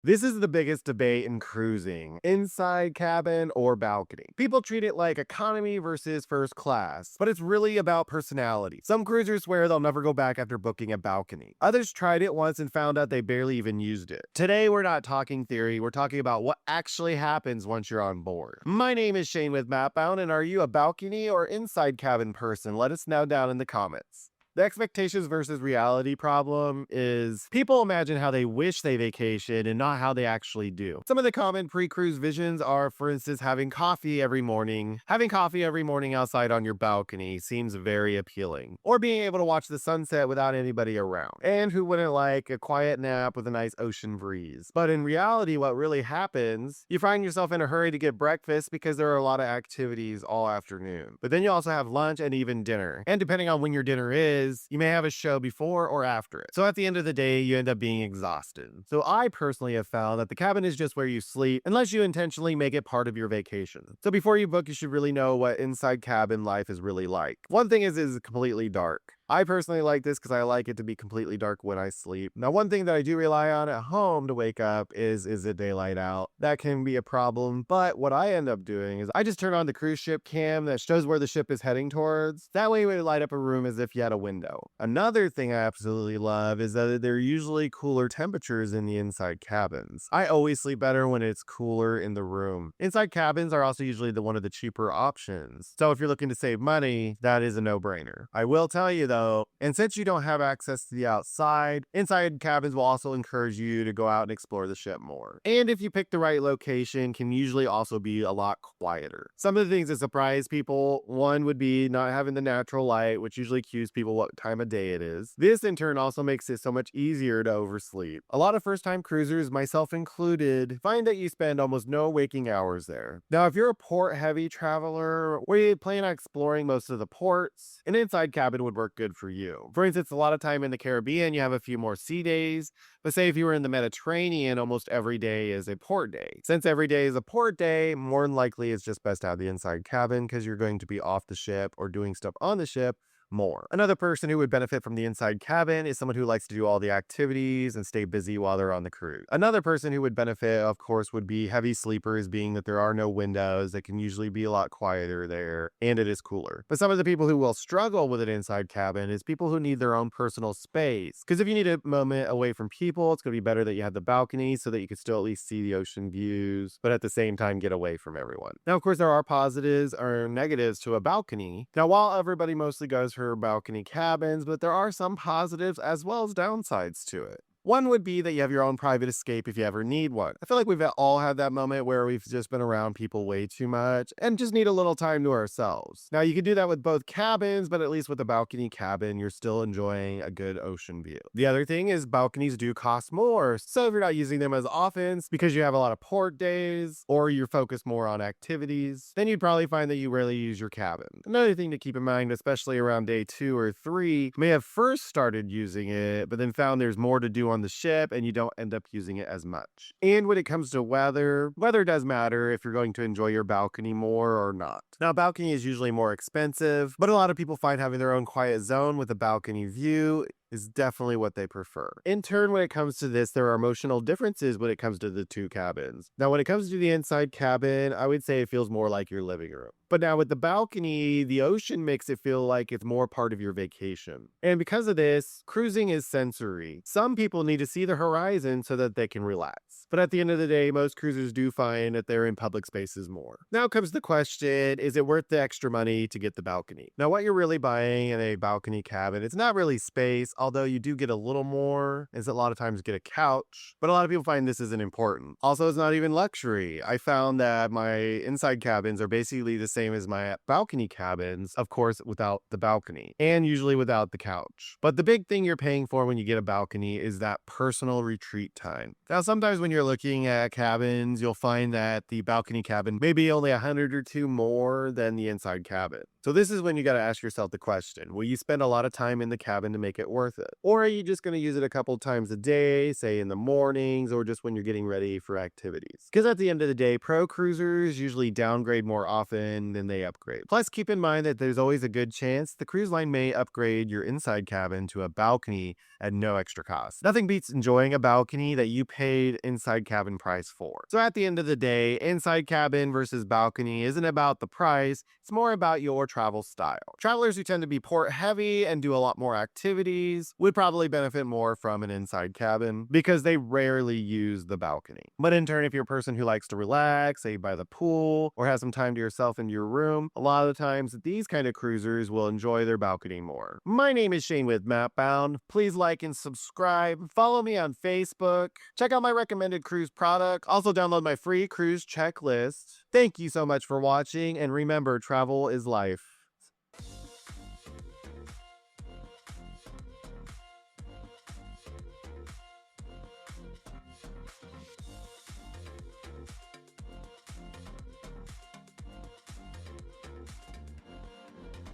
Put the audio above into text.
This is the biggest debate in cruising, inside cabin or balcony. People treat it like economy versus first class, but it's really about personality. Some cruisers swear they'll never go back after booking a balcony. Others tried it once and found out they barely even used it. Today, we're not talking theory, we're talking about what actually happens once you're on board. My name is Shane with MapBound, and are you a balcony or inside cabin person? Let us know down in the comments. The expectations versus reality problem is people imagine how they wish they vacation and not how they actually do. Some of the common pre-cruise visions are, for instance, having coffee every morning. Having coffee every morning outside on your balcony seems very appealing. Or being able to watch the sunset without anybody around. And who wouldn't like a quiet nap with a nice ocean breeze? But in reality, what really happens, you find yourself in a hurry to get breakfast because there are a lot of activities all afternoon. But then you also have lunch and even dinner. And depending on when your dinner is, you may have a show before or after it. So at the end of the day, you end up being exhausted. So I personally have found that the cabin is just where you sleep unless you intentionally make it part of your vacation. So before you book, you should really know what inside cabin life is really like. One thing is completely dark. I personally like this because I like it to be completely dark when I sleep. Now, one thing that I do rely on at home to wake up is it daylight out? That can be a problem, but what I end up doing is I just turn on the cruise ship cam that shows where the ship is heading towards. That way it would light up a room as if you had a window. Another thing I absolutely love is that there are usually cooler temperatures in the inside cabins. I always sleep better when it's cooler in the room. Inside cabins are also usually one of the cheaper options. So if you're looking to save money, that is a no-brainer. I will tell you though, and since you don't have access to the outside, inside cabins will also encourage you to go out and explore the ship more. And if you pick the right location, can usually also be a lot quieter. Some of the things that surprise people, one would be not having the natural light, which usually cues people what time of day it is. This in turn also makes it so much easier to oversleep. A lot of first-time cruisers, myself included, find that you spend almost no waking hours there. Now, if you're a port-heavy traveler, where you plan on exploring most of the ports, an inside cabin would work good for you. For instance, a lot of time in the Caribbean, you have a few more sea days, but say if you were in the Mediterranean, almost every day is a port day. Since every day is a port day, more than likely it's just best to have the inside cabin because you're going to be off the ship or doing stuff on the ship more. Another person who would benefit from the inside cabin is someone who likes to do all the activities and stay busy while they're on the cruise. Another person who would benefit, of course, would be heavy sleepers, being that there are no windows. That can usually be a lot quieter there, and it is cooler. But some of the people who will struggle with an inside cabin is people who need their own personal space. Because if you need a moment away from people, it's going to be better that you have the balcony so that you can still at least see the ocean views, but at the same time get away from everyone. Now, of course, there are positives or negatives to a balcony. Now, while everybody mostly goes for balcony cabins, but there are some positives as well as downsides to it. One would be that you have your own private escape if you ever need one. I feel like we've all had that moment where we've just been around people way too much and just need a little time to ourselves. Now, you can do that with both cabins, but at least with a balcony cabin, you're still enjoying a good ocean view. The other thing is balconies do cost more. So if you're not using them as often because you have a lot of port days or you're focused more on activities, then you'd probably find that you rarely use your cabin. Another thing to keep in mind, especially around day 2 or 3, you may have first started using it, but then found there's more to do on the ship and you don't end up using it as much. And when it comes to weather does matter if you're going to enjoy your balcony more or not. Now, balcony is usually more expensive, but a lot of people find having their own quiet zone with a balcony view is definitely what they prefer. In turn, when it comes to this, there are emotional differences when it comes to the two cabins. Now, when it comes to the inside cabin, I would say it feels more like your living room. But now with the balcony, the ocean makes it feel like it's more part of your vacation. And because of this, cruising is sensory. Some people need to see the horizon so that they can relax. But at the end of the day, most cruisers do find that they're in public spaces more. Now comes the question, is it worth the extra money to get the balcony? Now, what you're really buying in a balcony cabin, it's not really space, although you do get a little more, is a lot of times get a couch, but a lot of people find this isn't important. Also, it's not even luxury. I found that my inside cabins are basically the same as my balcony cabins, of course, without the balcony, and usually without the couch. But the big thing you're paying for when you get a balcony is that personal retreat time. Now, sometimes when you're looking at cabins, you'll find that the balcony cabin may be only 100 or 2 more than the inside cabin. So this is when you got to ask yourself the question, will you spend a lot of time in the cabin to make it worth it? Or are you just going to use it a couple times a day, say in the mornings, or just when you're getting ready for activities? Because at the end of the day, pro cruisers usually downgrade more often than they upgrade. Plus, keep in mind that there's always a good chance the cruise line may upgrade your inside cabin to a balcony at no extra cost. Nothing beats enjoying a balcony that you paid inside inside cabin price for. So at the end of the day, inside cabin versus balcony isn't about the price, it's more about your travel style. Travelers who tend to be port heavy and do a lot more activities would probably benefit more from an inside cabin because they rarely use the balcony. But in turn, if you're a person who likes to relax, say by the pool, or has some time to yourself in your room, a lot of the times these kind of cruisers will enjoy their balcony more. My name is Shane with MapBound. Please like and subscribe. Follow me on Facebook. Check out my recommended cruise product. Also download my free cruise checklist. Thank you so much for watching, and remember, travel is life.